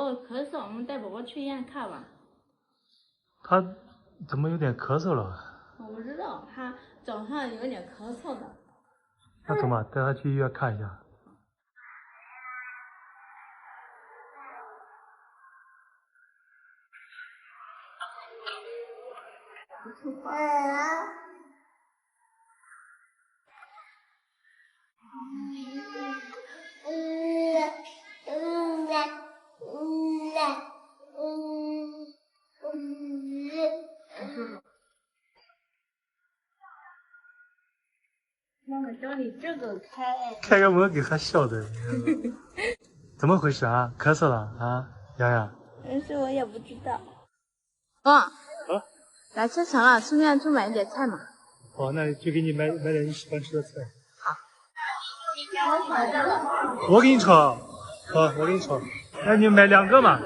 宝咳嗽，我们带宝宝去医院看吧。他怎么有点咳嗽了？我不知道，他早上有点咳嗽的。那怎么带他去医院看一下？妈妈教你这个开个门给他笑的，怎么回事啊？咳嗽了啊，洋洋？但是我也不知道。啊，来车场了，顺便去买一点菜嘛。哦，那就给你买点你喜欢吃的菜。好。我给你炒，好，我给你炒。那你买2个嘛，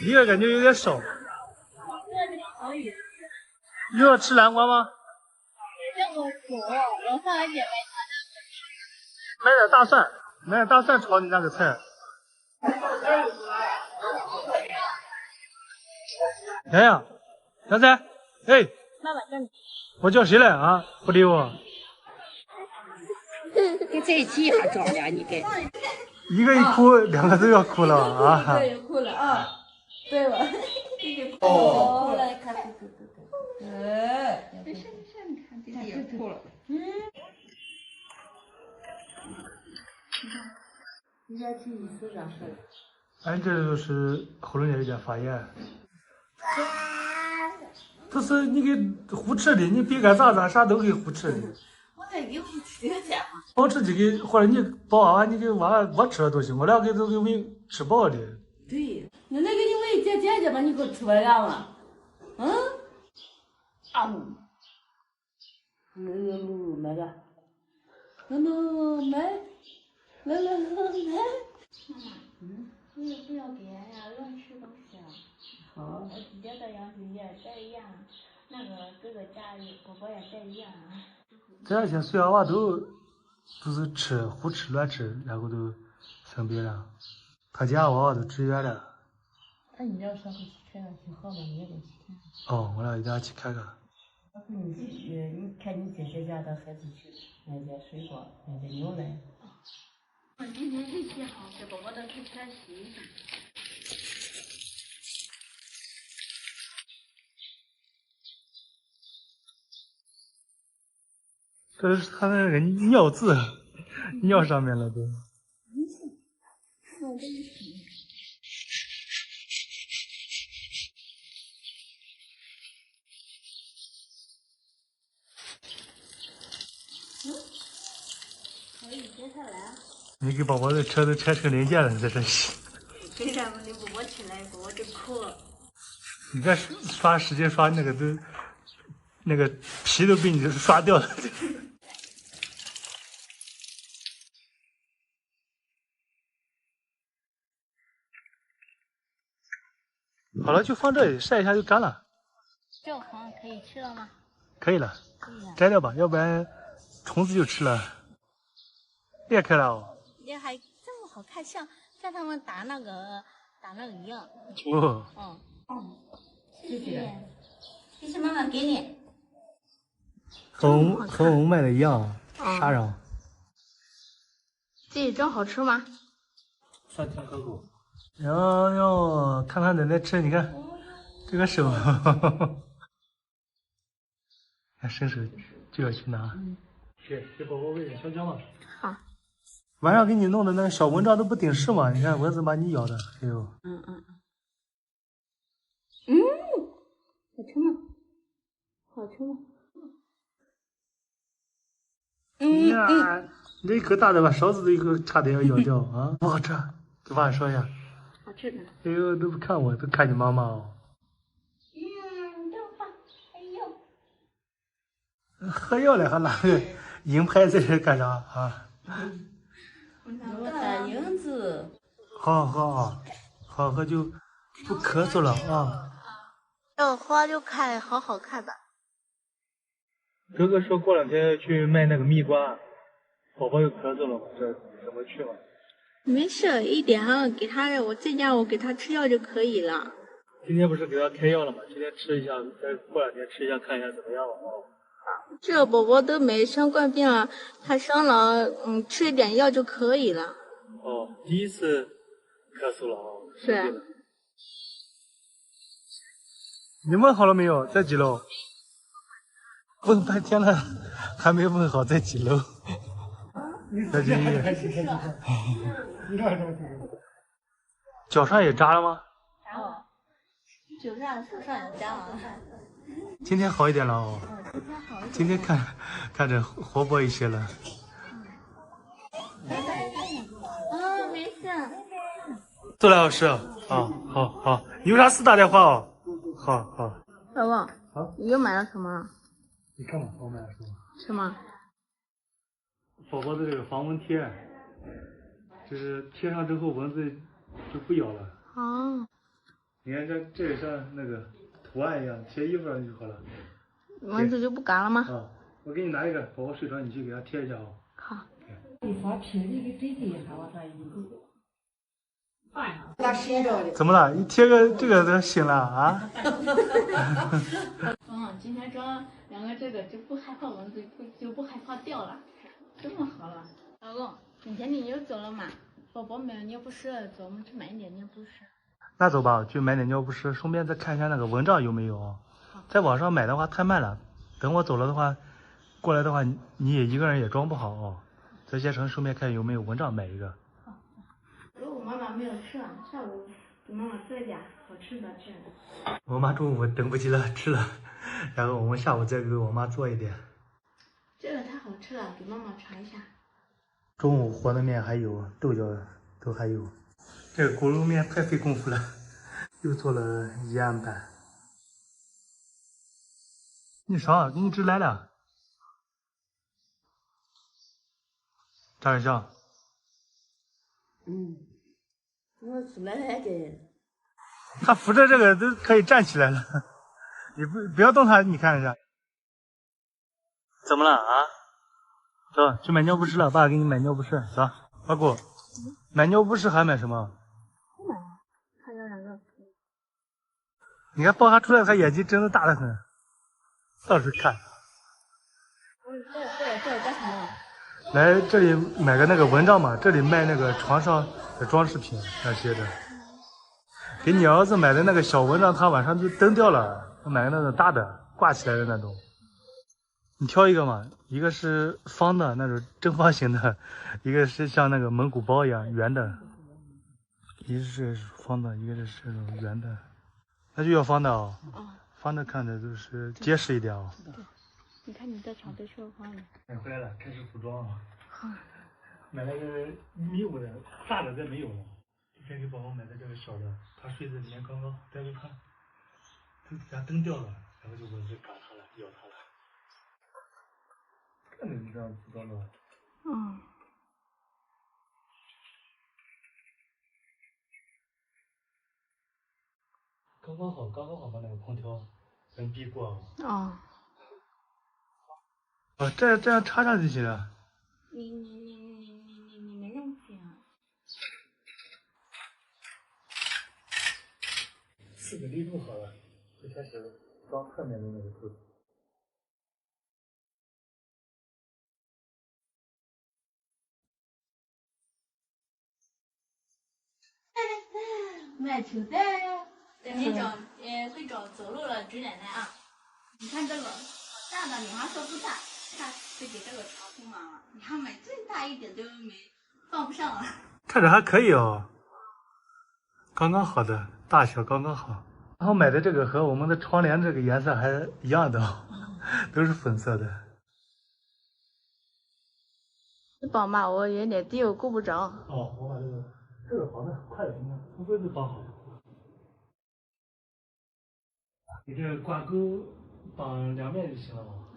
一个感觉有点少。又要吃南瓜吗？这个苦，我放一点买点大蒜炒你那个菜。洋洋，小崽，哎，妈妈叫你。我叫谁来啊？不理我。跟在一起还装呀？你该一个一哭，2个都要哭了啊！对，哭了啊！对了，弟弟哭了，来看，对，你看弟弟也哭了。你家弟弟是咋事？俺这就是喉咙有点发炎。不是你给胡吃的，你别干咋啥都给胡吃的。我这一会吃点嘛。好吃就给，或者你抱娃娃，你给娃娃我吃了都行，我俩都给喂吃饱的。对，那给你喂姐吧，你给我吃完了吗？买个，买。妈妈，不要给俺俩乱吃东西啊！好，我直接在羊群也带一样，那个哥哥家里宝宝也带一样啊。这两天碎娃娃都是胡吃乱吃，然后都生病了。他家娃娃都住院了。那你要上回去看看挺好的，你也得去看看。哦，我俩一定要去看看。你看你姐姐家的孩子去买点水果，买点牛奶。今天运气好，给宝宝的去穿洗衣裳。这是他那个尿渍，尿上面了都。可以，接下来。你给宝宝的车都拆成零件了，在这洗。给咱们的宝宝起来，宝宝就哭了。你这使劲刷那个都，那个皮都被你刷掉了。好了，就放这里晒一下就干了。这黄可以吃了吗？可以了，摘掉吧，要不然虫子就吃了。裂开了哦。也还这么好看，像他们打那个一样。哦。谢谢。谢谢妈妈给你。和我们买的一样，杀上。这真好吃吗？酸甜可口。哟，看他奶奶吃，你看这个手，看伸手就要去拿。去给宝宝喂点香蕉嘛。好。晚上给你弄的那个小蚊帐都不顶事嘛，你看蚊子把你咬的，哎呦。好吃吗？好吃吗？你这一口大的把勺子都一口差点要咬掉啊！不好吃，给爸说一下。好吃的。哎呦，都不看我，都看你妈妈哦。这么棒，哎呦。喝药了还拿个银牌在这干啥啊？我打银子。好喝就不咳嗽了啊。要花就看好好看的。哥哥说过2天要去卖那个蜜瓜，宝宝又咳嗽了，这怎么去嘛？没事，一点给他，我在家我给他吃药就可以了。今天不是给他开药了吗？今天吃一下，再过2天吃一下，看一下怎么样了哦。这宝宝都没生冠病了，他生了，吃一点药就可以了。哦，第一次咳嗽了哦。是。你问好了没有？在几楼？问半天了，还没问好在几楼。在几楼？脚上也扎了吗？哦，脚上、手上也扎了。今天好一点了哦。今天好一点。今天看着活泼一些了。没事。坐2小时啊，好，你有啥事打电话哦。好。老公，你又买了什么？你看吧，我买了什么？什么？宝宝的这个防蚊贴，就是贴上之后蚊子就不咬了。哦。你看这也像那个图案一样，贴衣服上就好了。蚊子就不赶了吗？啊，我给你拿一个，宝宝睡床你去给他贴一下哦。好。怎么了？你贴个这个都醒了啊？今天装2个这个就不害怕蚊子，就不害怕掉了，这么好了。老公，今天你又走了嘛？宝宝买尿不湿，走，我们去买一点尿不湿。那走吧，去买点尿不湿，顺便再看一下那个蚊帐有没有。在网上买的话太慢了，等我走了的话，过来的话你也一个人也装不好哦。在县城顺便看有没有蚊帐买一个。中午妈妈没有吃啊，下午给妈妈做一点好吃的吃。我妈中午等不及了吃了，然后我们下午再给我妈做一点。这个太好吃了，给妈妈尝一下。中午和的面还有，豆角都还有。这个锅肉面太费功夫了，又做了1案半。你上，给你纸来了。扎点香。我出来还给。他扶着这个都可以站起来了，你不要动他，你看一下。怎么了啊？走，去买尿不湿了，爸给你买尿不湿，走。阿姑，买尿不湿还买什么？不买，还有2个。你看抱他出来，他眼睛睁得大得很，到处看。这干什么？来这里买个那个蚊帐嘛，这里卖那个床上的装饰品那些的。给你儿子买的那个小蚊帐，他晚上就蹬掉了，我买个那种大的挂起来的那种。你挑一个嘛，一个是方的那种正方形的，一个是像那个蒙古包一样圆的。一个是方的，一个是这种圆的，那就要方的哦。方的看着就是结实一点哦。你看你的床都是方的。买回来了，开始服装啊。买了个密雾的，大的再没有了。之前给宝宝买的这个小的，他睡在里面刚刚好，但是他都给他蹬掉了，然后就蚊子赶他了，咬他了。看着你这样服装的。刚刚好把那个空调能闭过。这样插上就行了。你没用心啊。这个力度好了，就开始装侧面的那个兔子。买球的。会找走路了指奶奶啊。你看这个大的，你还说不大，看就给这个床铺满了。你看买最大一点都放不上了。看着还可以哦，刚刚好的大小刚刚好。然后买的这个和我们的窗帘这个颜色还是一样的哦，都是粉色的。你帮吧，我有点低，我够不着。哦，我把这个绑的很快，你看很快就绑好。你这挂钩绑2面就行了嘛。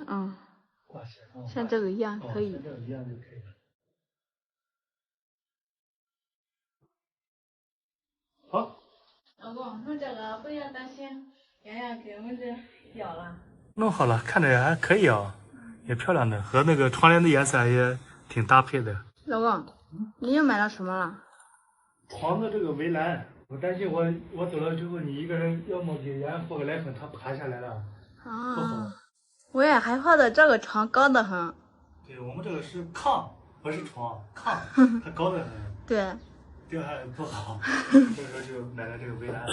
挂起来。像这个一样可以。像这个一样就可以了。好。老公，弄这个不要担心，洋洋给蚊子咬了。弄好了，看着也还可以哦，也漂亮的，和那个窗帘的颜色也挺搭配的。老公，你又买了什么了？床的这个围栏，我担心我走了之后，你一个人要么给妍喝个奶粉，它爬下来了，不好。啊，我也害怕的，这个床高得很。对我们这个是炕，不是床，炕它高得很，对，掉下来不好，所以说就买了这个围栏。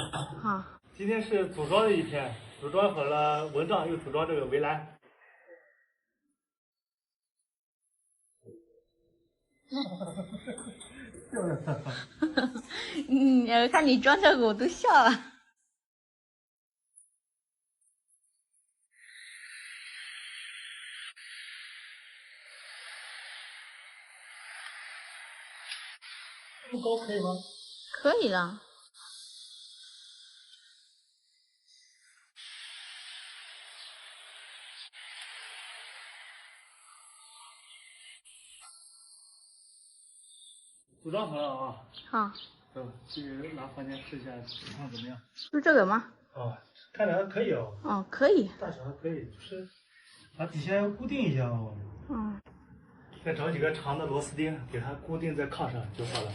好，今天是组装的一天，组装好了蚊帐，又组装这个围栏。看你装这个我都笑了。这么高可以吗？可以了。组装好了啊。好，走，去拿房间试一下情况怎么样？就这个吗？哦，看着还可以哦。哦，可以。大小还可以，就是把底下要固定一下哦。嗯。再找几个长的螺丝钉，给它固定在炕上就好了。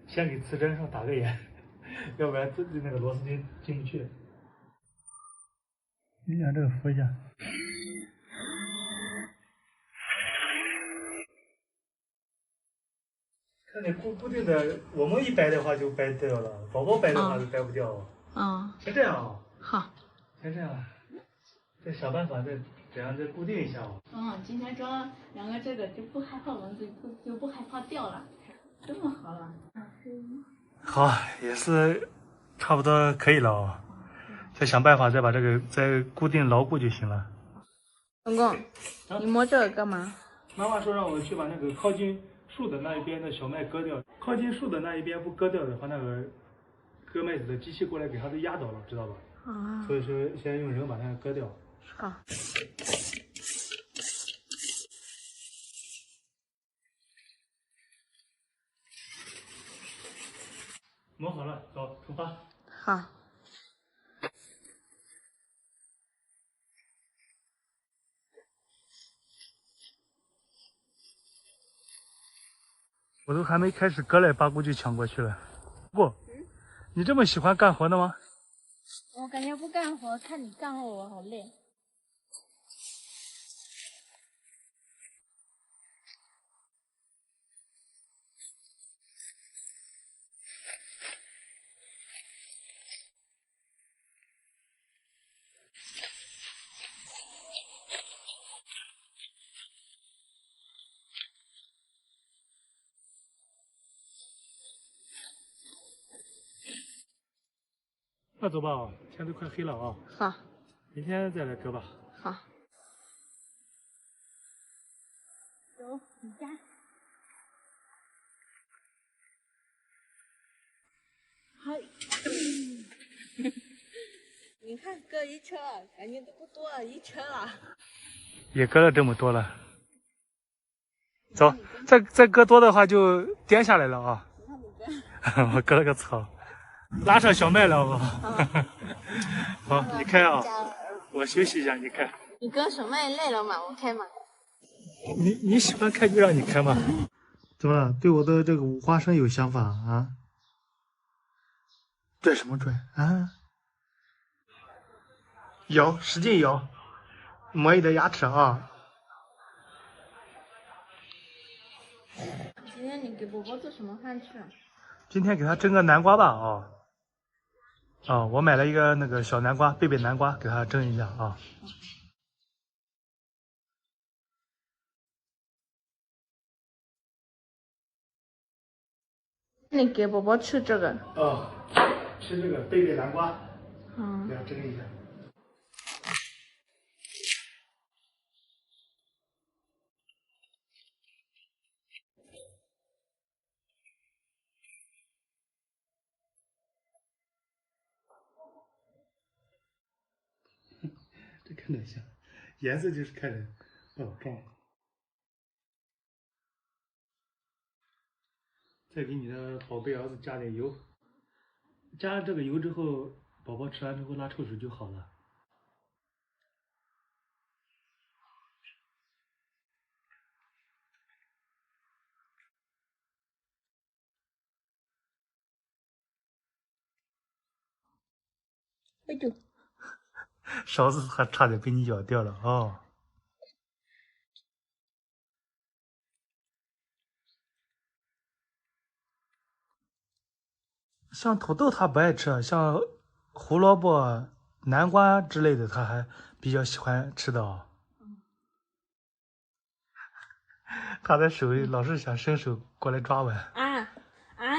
先给瓷针上打个眼，要不然那个螺丝钉进不去。你俩这个扶一下。看你固定的，我们一掰的话就掰掉了，宝宝掰的话就掰不掉。先这样啊。好。先这样，再想办法怎样再固定一下哦。今天装两个这个就不害怕蚊子，就不害怕掉了，这么好了。好，也是差不多可以了哦。再想办法再把这个再固定牢固就行了。公公，你摸这个干嘛？妈妈说让我去把那个靠近树的那一边的小麦割掉，靠近树的那一边不割掉的话，那个割麦子的机器过来给它都压倒了，知道吧？啊。所以说先用人把它割掉。好。磨好了，走，出发。好。我都还没开始割嘞，八姑就抢过去了。不，你这么喜欢干活的吗？我感觉不干活，看你干活我好累。那走吧，天都快黑了啊。好。明天再来割吧。好。走，你家。嗨。你看割一车了，感觉都不多了，一车了。也割了这么多了。走，再割多的话就颠下来了啊。我割了个草，拉上小麦了啊。好，你开啊，我休息一下，你开。你割什么也累了嘛，我开嘛。你喜欢开就让你开嘛。怎么了？对我的这个五花生有想法啊？拽什么拽啊？咬，使劲咬，磨你的牙齿啊！今天你给宝宝做什么饭吃啊？今天给他蒸个南瓜吧啊！我买了一个那个小南瓜，贝贝南瓜，给他蒸一下啊。你给宝宝吃这个？吃这个贝贝南瓜，给他蒸一下。这看着像，颜色就是看着壮。再给你的宝贝儿子加点油，加上这个油之后，宝宝吃完之后拉臭水就好了。哎呦，勺子还差点被你咬掉了哦。像土豆他不爱吃，像胡萝卜、南瓜之类的他还比较喜欢吃的哦。他的手老是想伸手过来抓碗。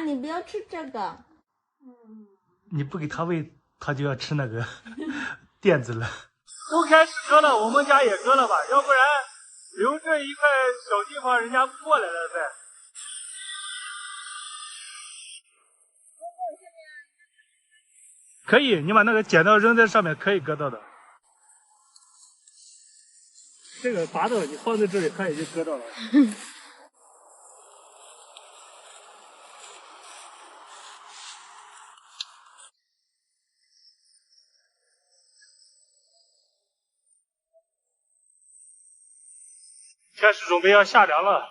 你不要吃这个。你不给他喂，他就要吃那个垫子了。都开始割了，我们家也割了吧，要不然留这一块小地方，人家过来了呗。可以，你把那个剪刀扔在上面，可以割到的。这个拔到你放在这里，它也就割到了。开始准备要下凉了。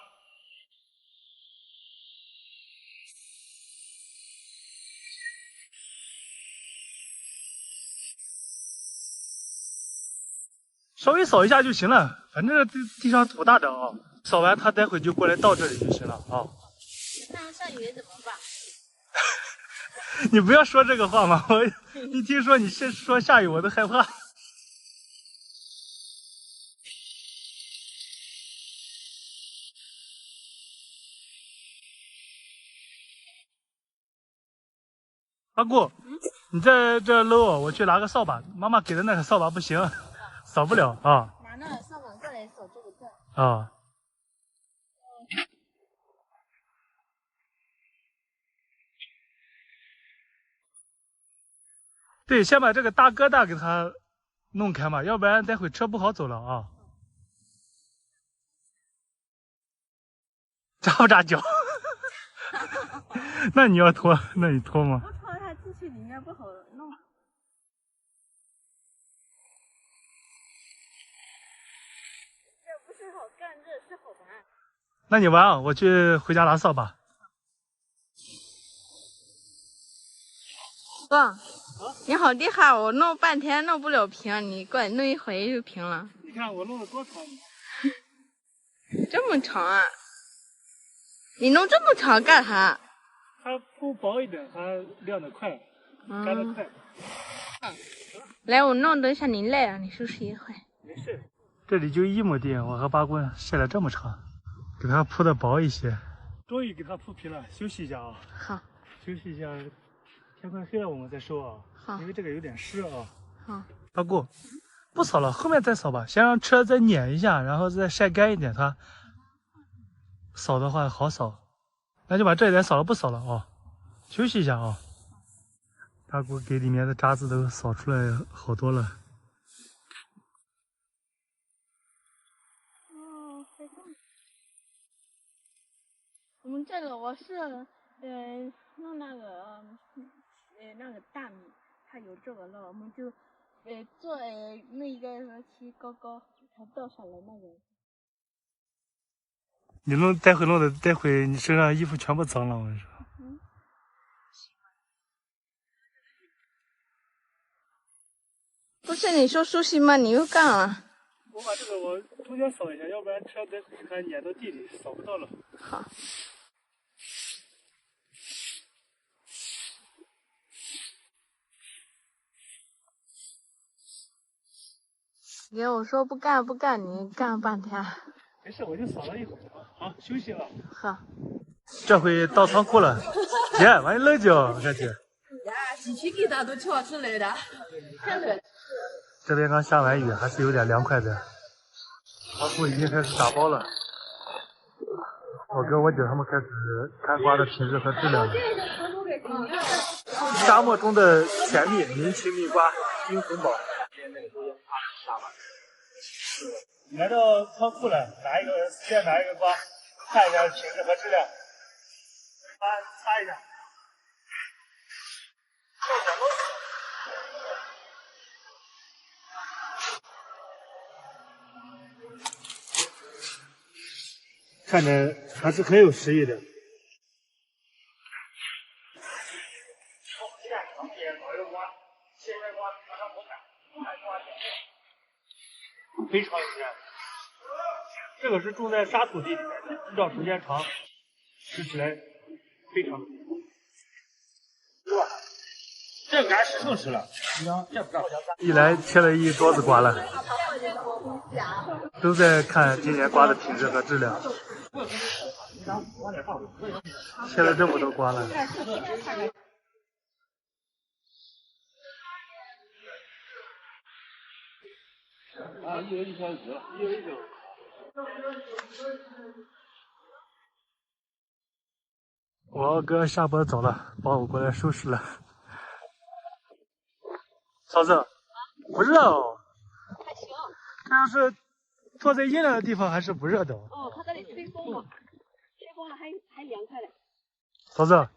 稍微扫一下就行了，反正这地上土大的啊，扫完他待会就过来倒这里就行了啊。那下雨怎么办？你不要说这个话嘛，我一听说你是说下雨，我都害怕。阿姑，你在这搂我，我去拿个扫把。妈妈给的那个扫把不行，扫不了啊。拿那个扫把过来扫这个字。啊。对，先把这个大疙瘩给它弄开嘛，要不然待会车不好走了啊。扎不扎脚？那你要脱，那你脱吗？不脱它进去里面不好弄。这不是好干，这是好玩。那你玩啊，我去回家拿扫把。哥，你好厉害，我弄半天弄不了平，你过来弄一回就平了。你看我弄的多长？这么长啊？你弄这么长干啥？它铺薄一点，它晾得快，干得快。来，我弄，等一下你累啊，你休息一会。没事。这里就1亩地，我和八棍晒了这么长，给它铺的薄一些。终于给它铺平了，休息一下啊。好。休息一下，天快黑了我们再收啊。好。因为这个有点湿啊。好。八姑，不扫了，后面再扫吧，先让车再碾一下，然后再晒干一点，它扫的话好扫。那就把这一点扫了，不扫了啊。休息一下啊。大姑给里面的渣子都扫出来好多了。哦，我们这个我是弄那个那个大米，它有这个了，我们就做弄一个漆高高，它倒下来那个。你弄待会你身上衣服全部脏了，我跟你说。不是你说休息吗？你又干了。我把这个我中间扫一下，要不然车待会它碾到地里扫不到了。好。给我说不干不干，你干了半天。没事，我就扫了一会儿。好，休息了。好。这回到仓库了，姐，往里扔脚，看姐。呀，机器给它都敲出来的。这边刚下完雨，还是有点凉快的。仓库已经开始打包了。我跟我姐他们开始看瓜的品质和质量了。沙漠中的甜蜜，名奇蜜瓜，金红宝。来到仓库了，随便拿一个瓜，看一下品质和质量。擦一下。看着还是很有食欲的。非常有缘。这个是种在沙土地里面的，日照时间长，吃起来非常。这个俺吃剩吃了，这不让。一来切了一桌子瓜了，都在看今年瓜的品质和质量。切了这么多瓜了。啊，一人1小时了，一人1小时。我哥下班早了，帮我过来收拾了。嫂子，不热哦。还行。这要是坐在阴凉的地方，还是不热的。哦，它这里吹风嘛，吹风了还凉快嘞。嫂子，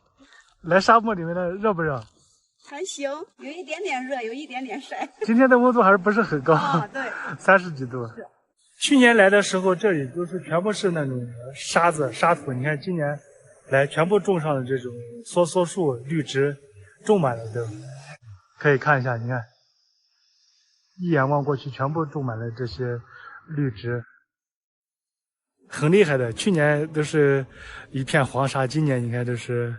来沙漠里面的热不热？还行，有一点点热，有一点点晒。今天的温度还是不是很高，对，30几度。去年来的时候，这里都是全部是那种沙子、沙土。你看今年来，全部种上了这种梭梭树、绿植，种满了都。可以看一下，你看，一眼望过去，全部种满了这些绿植，很厉害的。去年都是一片黄沙，今年你看都是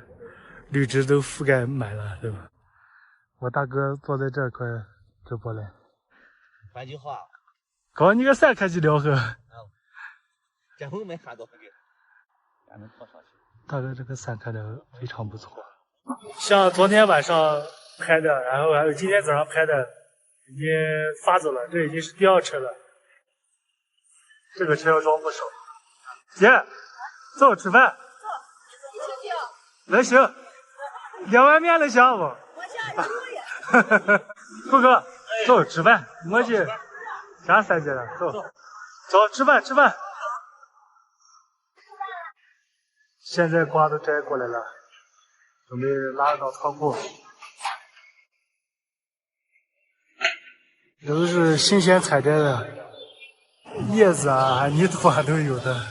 绿植都覆盖满了，对吧？我大哥坐在这块直播嘞。换句话，搞你个3开起聊呵。这回没喊到这个，咱们拖上去。大哥这个伞开的非常不错，像昨天晚上拍的，然后还有今天早上拍的，已经发走了，这已经是第2车了。这个车要装不少。姐，走吃饭。能行，2碗面能行不？顾哥，走吃饭，我去啥3节了，走吃饭。现在瓜都摘过来了，准备拉到仓库，都是新鲜采摘的，叶子啊、泥土啊都有的。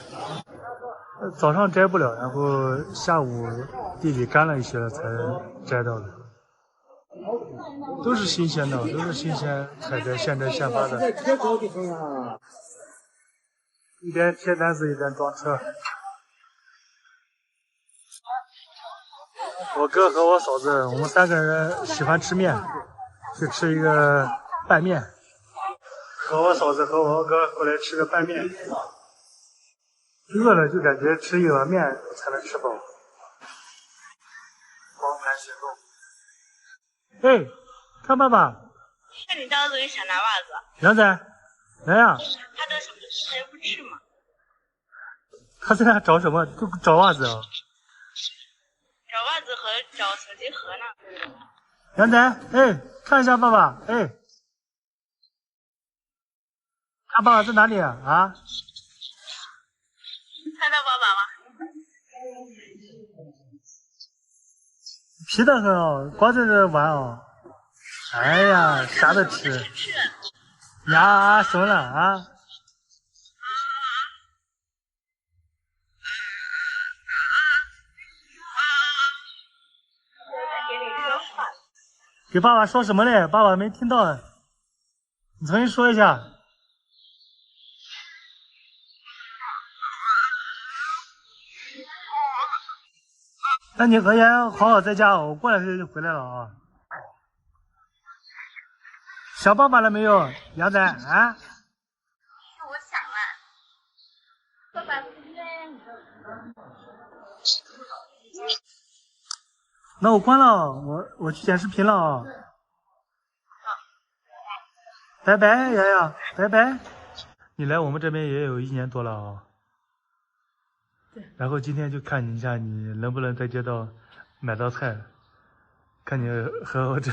早上摘不了，然后下午地里干了一些了才摘到的。都是新鲜的，都是新鲜采摘、现摘现发的。一边贴单子一边装车。我哥和我嫂子，我们3个人喜欢吃面，去吃一个拌面。和我嫂子和我哥过来吃个拌面。饿了就感觉吃一碗面才能吃饱。光盘行动。哎，看爸爸。那你到底为啥拿袜子？杨仔，来呀！他的什么吃不吃嘛？他在那找什么？就找袜子啊。找袜子和找手机盒呢。杨仔，哎，看一下爸爸，哎，看爸爸在哪里啊？啊？看到爸爸吗？皮得很哦，光在这玩哦。哎呀，啥都吃。呀，怂了啊！给爸爸说什么嘞？爸爸没听到，你重新说一下。那你和妍好好在家哦，我过2天就回来了啊。想爸爸了没有，杨仔啊？我想了，爸爸不在。那我关了，我去剪视频了啊。拜拜，洋洋，拜拜。你来我们这边也有1年多了啊。对。然后今天就看你一下，你能不能在街道买到菜，看你和我这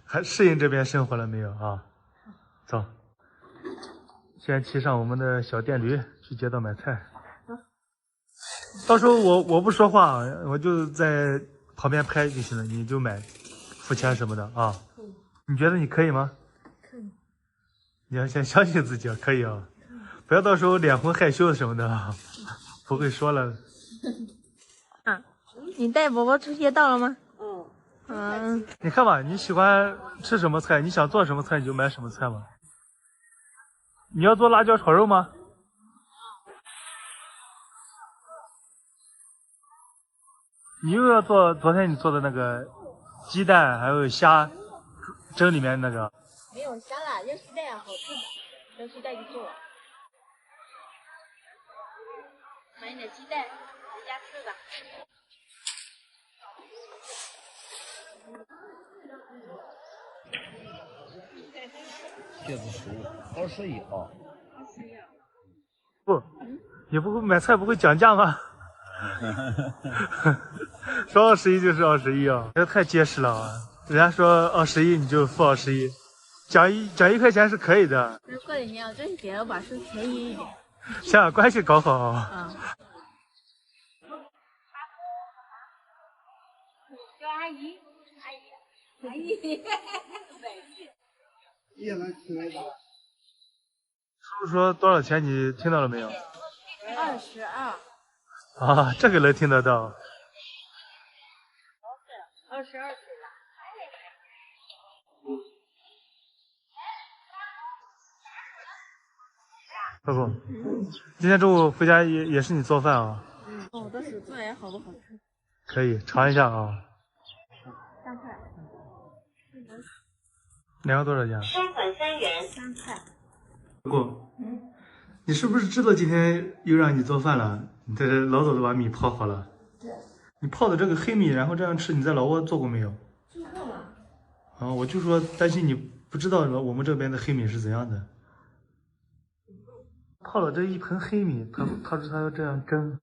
还适应这边生活了没有啊？走，先骑上我们的小电驴去街道买菜。到时候我不说话，我就在旁边拍就行了，你就买，付钱什么的啊。你觉得你可以吗？可以。你要先相信自己，可以啊，不要到时候脸红害羞什么的啊，不会说了。啊，你带宝宝出街道了吗？嗯，你看吧，你喜欢吃什么菜，你想做什么菜你就买什么菜嘛。你要做辣椒炒肉吗？你又要做昨天你做的那个鸡蛋还有虾蒸里面那个？没有虾啦，要鸡蛋也好吃的，要鸡蛋就做。买点鸡蛋回家吃吧。茄子熟，21啊。不，你不会买菜不会讲价吗？说21就是21啊，这太结实了啊！人家说21你就付21，讲1块钱是可以的。如果你要挣钱，把事便宜一点。先把关系搞好啊。嗯。叫阿姨，阿姨。叔叔说多少钱？你听到了没有22。啊？这个能听得到。22岁了。婆婆，今天中午回家也是你做饭啊？哦，我的手做也好不好吃？可以尝一下啊。3块。2个多少钱收款3元。3块。婆婆，你是不是知道今天又让你做饭了？你这老早都把米泡好了。对。你泡的这个黑米，然后这样吃，你在老挝做过没有？做过了。啊，我就说担心你不知道我们这边的黑米是怎样的。泡了这一盆黑米，他说他要这样蒸。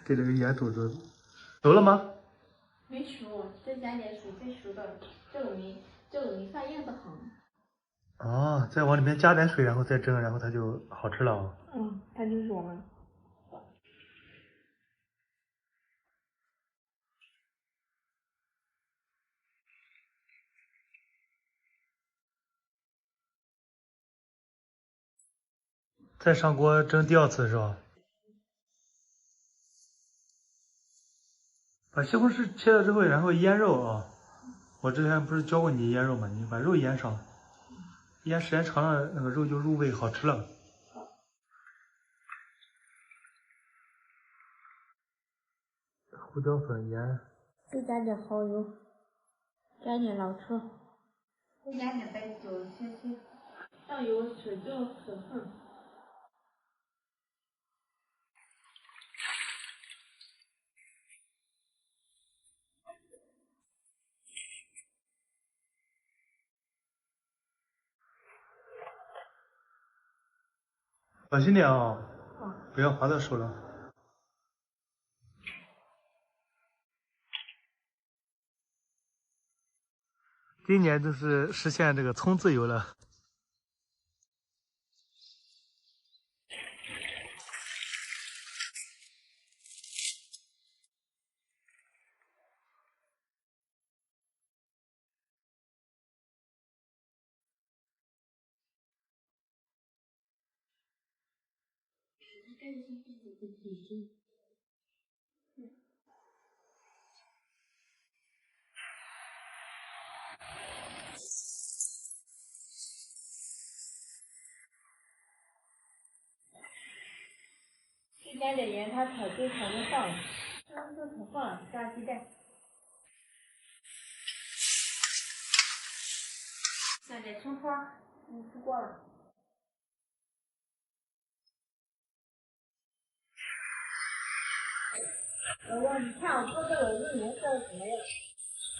给这个盐肚子熟了吗？没熟，再加点水再熟的。这个米饭硬得很。哦，再往里面加点水，然后再蒸，然后它就好吃了哦。嗯，它就软了。再上锅蒸第2次是吧？把西红柿切了之后，然后腌肉啊。我之前不是教过你腌肉吗？你把肉腌上，腌时间长了，那个肉就入味，好吃了。胡椒粉、盐，再加点蚝油，加点老抽，再加点白酒，切，上油使份。小心点啊，不要划到手了。今年就是实现这个葱自由了。再加点盐，它炒就炒得放了，就炒放了，加鸡蛋，加点葱花，出锅了。老公，你看我做这个肉颜色怎么样？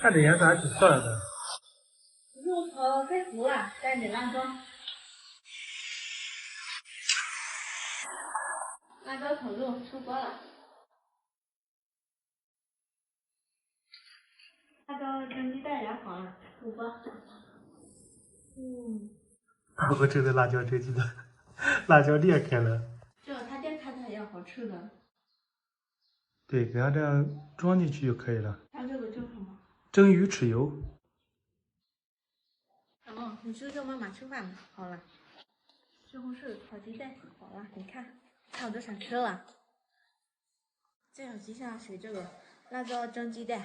看这颜色还挺漂亮的。肉炒快熟了，加点辣椒。辣椒炒肉出锅了。辣椒蒸鸡蛋也好了，出锅。婆婆蒸的辣椒蒸鸡蛋，辣椒裂开了。这它店看起来也好吃的。对，给它这样装进去就可以了。它这个叫什么？蒸鱼豉油。哦，你去叫妈妈吃饭吧。好了。西红柿炒鸡蛋好了，你看，看我都想吃了。这手机上写这个辣椒蒸鸡蛋。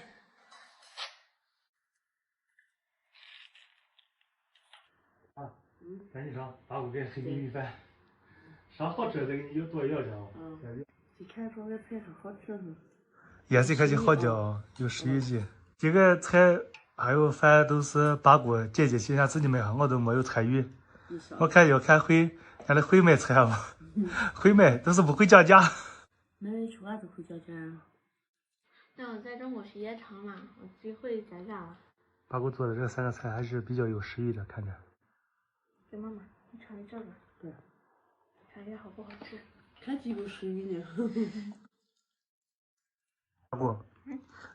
赶紧上，打5个黑米米饭，啥好吃的再给你多要点哦。你看说这菜很好吃呢。颜色可是好的，有食欲剂。这个菜还有饭都是八姑姐姐线下自己买的，我都没有参与。我看要看会，俺那会买菜吗？会买，但是不会讲价。买去俺都会讲价。那我在中国时间长了，我就会讲价了。八姑做的这3个菜还是比较有食欲的，看着。给妈妈，你尝一这个。对。看一下好不好吃。看几个食欲呢？八姑，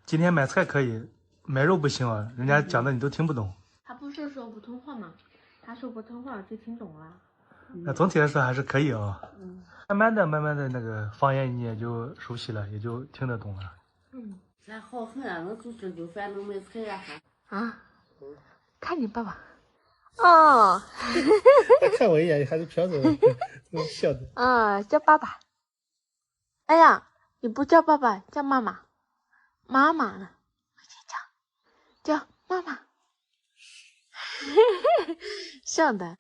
今天买菜可以，买肉不行啊，人家讲的你都听不懂。他不是说普通话吗？他说普通话我就听懂了。那总体来说还是可以啊。慢慢的那个方言你也就熟悉了，也就听得懂了。咱好很啊，能做这顿饭，能买菜呀还。啊？看你爸爸。哦。看我一眼，还是飘走了，笑的。啊，叫爸爸。哎呀，你不叫爸爸，叫妈妈。妈妈呢？叫妈妈。像的。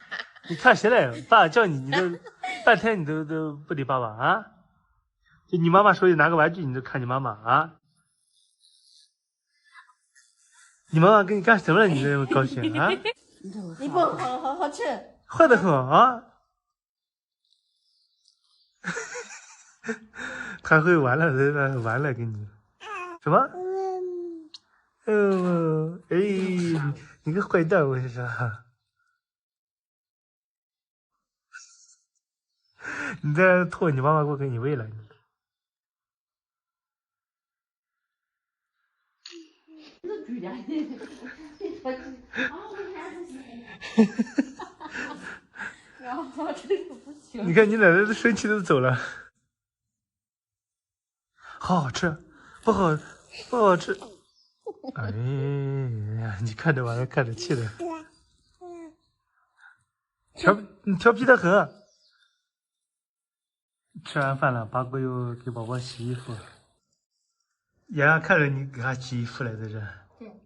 你看谁来？爸叫你，你都半天你都不理爸爸啊？就你妈妈手里拿个玩具，你就看你妈妈啊？你妈妈给你干什么了？你这么高兴啊？你不好好吃。坏得很啊！他会玩了，玩了，给你什么？哦，哎，你个坏蛋，我跟你说。你这吐，你妈妈给我给你喂了。你看你奶奶都生气都走了。好好吃，不好吃。哎呀，你看着玩意看着气的，你调皮的很。吃完饭了，八姑又给宝宝洗衣服。妍妍看着你给他洗衣服来在这。对，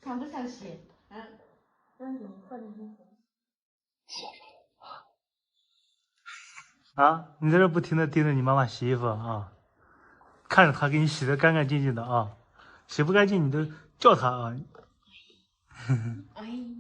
想不想洗？啊，你在这不停的盯着你妈妈洗衣服啊，看着她给你洗的干干净净的啊，洗不干净你都叫她啊。哎。